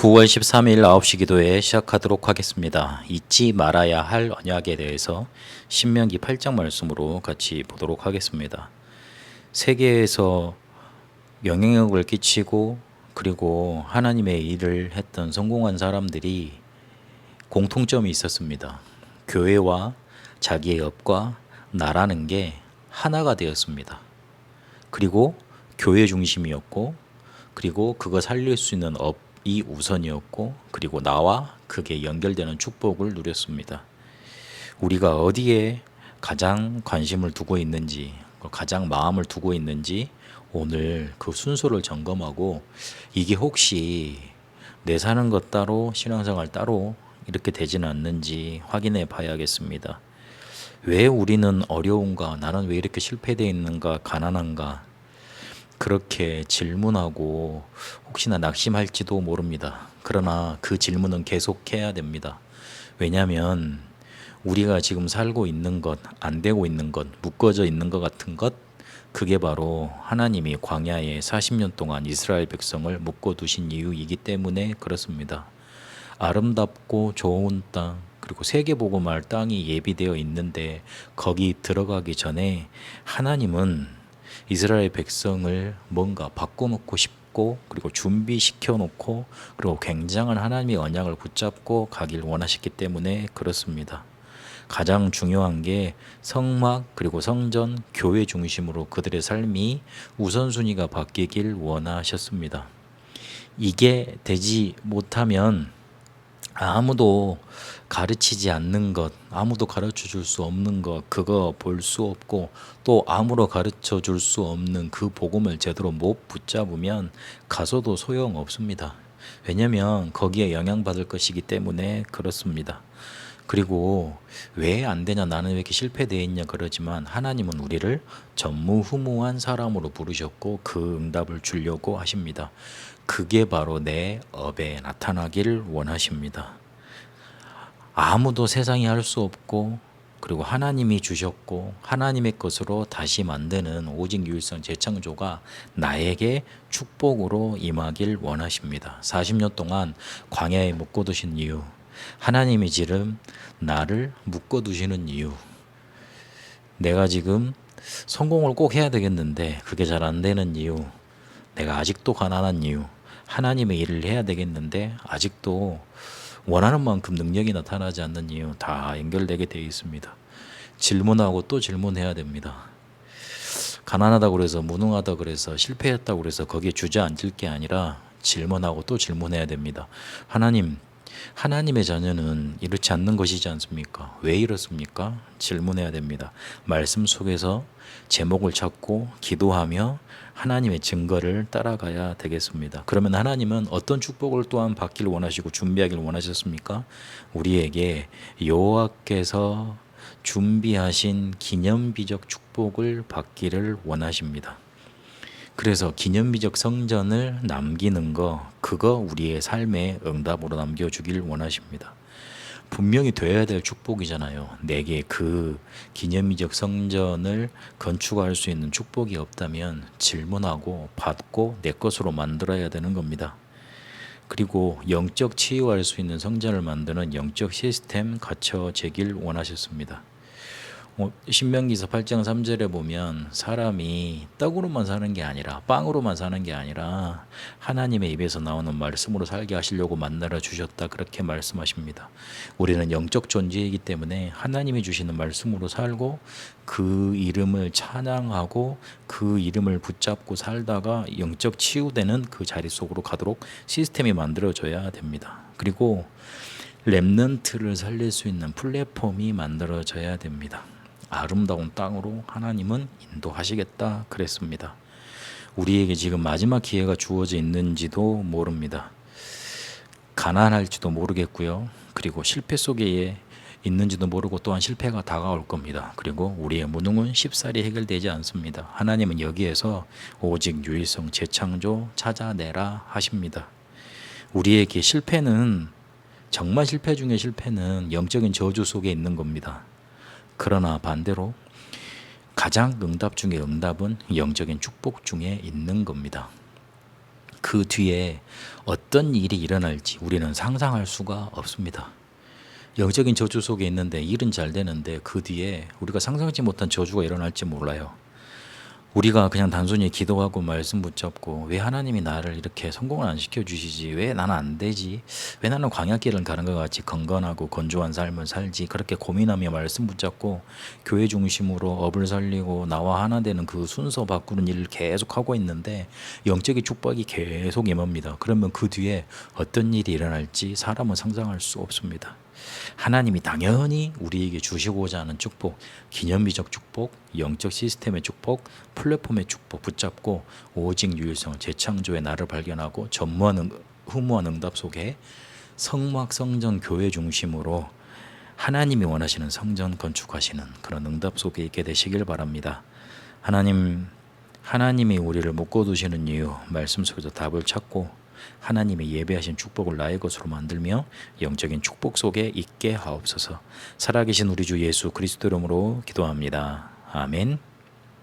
9월 13일 9시 기도회 시작하도록 하겠습니다. 잊지 말아야 할 언약에 대해서 신명기 8장 말씀으로 같이 보도록 하겠습니다. 세계에서 영향력을 끼치고 그리고 하나님의 일을 했던 성공한 사람들이 공통점이 있었습니다. 교회와 자기의 업과 나라는 게 하나가 되었습니다. 그리고 교회 중심이었고, 그리고 그거 살릴 수 있는 업이 우선이었고, 그리고 나와 그게 연결되는 축복을 누렸습니다. 우리가 어디에 가장 관심을 두고 있는지, 가장 마음을 두고 있는지 오늘 그 순서를 점검하고, 이게 혹시 내 사는 것 따로 신앙생활 따로 이렇게 되지는 않는지 확인해 봐야겠습니다. 왜 우리는 어려운가? 나는 왜 이렇게 실패되어 있는가? 가난한가? 그렇게 질문하고 혹시나 낙심할지도 모릅니다. 그러나 그 질문은 계속해야 됩니다. 왜냐하면 우리가 지금 살고 있는 것, 안 되고 있는 것, 묶어져 있는 것 같은 것, 그게 바로 하나님이 광야에 40년 동안 이스라엘 백성을 묶어두신 이유이기 때문에 그렇습니다. 아름답고 좋은 땅, 그리고 세계복음할 땅이 예비되어 있는데 거기 들어가기 전에 하나님은 이스라엘 백성을 뭔가 바꿔놓고 싶고, 그리고 준비시켜 놓고, 그리고 굉장한 하나님의 언약을 붙잡고 가길 원하셨기 때문에 그렇습니다. 가장 중요한 게 성막, 그리고 성전, 교회 중심으로 그들의 삶이 우선순위가 바뀌길 원하셨습니다. 이게 되지 못하면 아무도 가르치지 않는 것, 아무도 가르쳐 줄 수 없는 것, 그거 볼 수 없고, 또 아무로 가르쳐 줄 수 없는 그 복음을 제대로 못 붙잡으면 가서도 소용 없습니다. 왜냐면 거기에 영향받을 것이기 때문에 그렇습니다. 그리고 왜 안 되냐, 나는 왜 이렇게 실패되어 있냐 그러지만, 하나님은 우리를 전무후무한 사람으로 부르셨고 그 응답을 주려고 하십니다. 그게 바로 내 업에 나타나기를 원하십니다. 아무도 세상이 할 수 없고, 그리고 하나님이 주셨고 하나님의 것으로 다시 만드는 오직 유일성 재창조가 나에게 축복으로 임하길 원하십니다. 40년 동안 광야에 묶어두신 이유, 하나님이 지금 나를 묶어두시는 이유, 내가 지금 성공을 꼭 해야 되겠는데 그게 잘 안 되는 이유, 내가 아직도 가난한 이유, 하나님의 일을 해야 되겠는데 아직도 원하는 만큼 능력이 나타나지 않는 이유, 다 연결되게 되어 있습니다. 질문하고 또 질문해야 됩니다. 가난하다고 그래서, 무능하다고 그래서, 실패했다고 그래서 거기에 주저앉을 게 아니라 질문하고 또 질문해야 됩니다. 하나님의 자녀는 이렇지 않는 것이지 않습니까? 왜 이렇습니까? 질문해야 됩니다. 말씀 속에서 제목을 찾고 기도하며 하나님의 증거를 따라가야 되겠습니다. 그러면 하나님은 어떤 축복을 또한 받기를 원하시고 준비하기를 원하셨습니까? 우리에게 여호와께서 준비하신 기념비적 축복을 받기를 원하십니다. 그래서 기념비적 성전을 남기는 거, 그거 우리의 삶의 응답으로 남겨주길 원하십니다. 분명히 되어야 될 축복이잖아요. 내게 그 기념비적 성전을 건축할 수 있는 축복이 없다면 질문하고 받고 내 것으로 만들어야 되는 겁니다. 그리고 영적 치유할 수 있는 성전을 만드는 영적 시스템 갖춰지길 원하셨습니다. 신명기서 8장 3절에 보면 사람이 떡으로만 사는 게 아니라, 빵으로만 사는 게 아니라 하나님의 입에서 나오는 말씀으로 살게 하시려고 만나러 주셨다, 그렇게 말씀하십니다. 우리는 영적 존재이기 때문에 하나님이 주시는 말씀으로 살고 그 이름을 찬양하고 그 이름을 붙잡고 살다가 영적 치유되는 그 자리 속으로 가도록 시스템이 만들어져야 됩니다. 그리고 렘넌트를 살릴 수 있는 플랫폼이 만들어져야 됩니다. 아름다운 땅으로 하나님은 인도하시겠다 그랬습니다. 우리에게 지금 마지막 기회가 주어져 있는지도 모릅니다. 가난할지도 모르겠고요. 그리고 실패 속에 있는지도 모르고 또한 실패가 다가올 겁니다. 그리고 우리의 무능은 쉽사리 해결되지 않습니다. 하나님은 여기에서 오직 유일성 재창조 찾아내라 하십니다. 우리에게 실패는, 정말 실패 중에 실패는 영적인 저주 속에 있는 겁니다. 그러나 반대로 가장 응답 중에 응답은 영적인 축복 중에 있는 겁니다. 그 뒤에 어떤 일이 일어날지 우리는 상상할 수가 없습니다. 영적인 저주 속에 있는데 일은 잘 되는데 그 뒤에 우리가 상상하지 못한 저주가 일어날지 몰라요. 우리가 그냥 단순히 기도하고 말씀 붙잡고 왜 하나님이 나를 이렇게 성공을 안 시켜주시지? 왜 나는 안 되지? 왜 나는 광야길을 가는 것 같이 건건하고 건조한 삶을 살지? 그렇게 고민하며 말씀 붙잡고 교회 중심으로 업을 살리고 나와 하나 되는 그 순서 바꾸는 일을 계속 하고 있는데 영적인 축복이 계속 임합니다. 그러면 그 뒤에 어떤 일이 일어날지 사람은 상상할 수 없습니다. 하나님이 당연히 우리에게 주시고자 하는 축복, 기념비적 축복, 영적 시스템의 축복, 플랫폼의 축복 붙잡고 오직 유일성, 재창조의 나를 발견하고 후무한 응답 속에 성막, 성전, 교회 중심으로 하나님이 원하시는 성전 건축하시는 그런 응답 속에 있게 되시길 바랍니다. 하나님이 우리를 묶어두시는 이유, 말씀 속에서 답을 찾고 하나님의 예배하신 축복을 나의 것으로 만들며 영적인 축복 속에 있게 하옵소서. 살아계신 우리 주 예수 그리스도 이름으로 기도합니다. 아멘.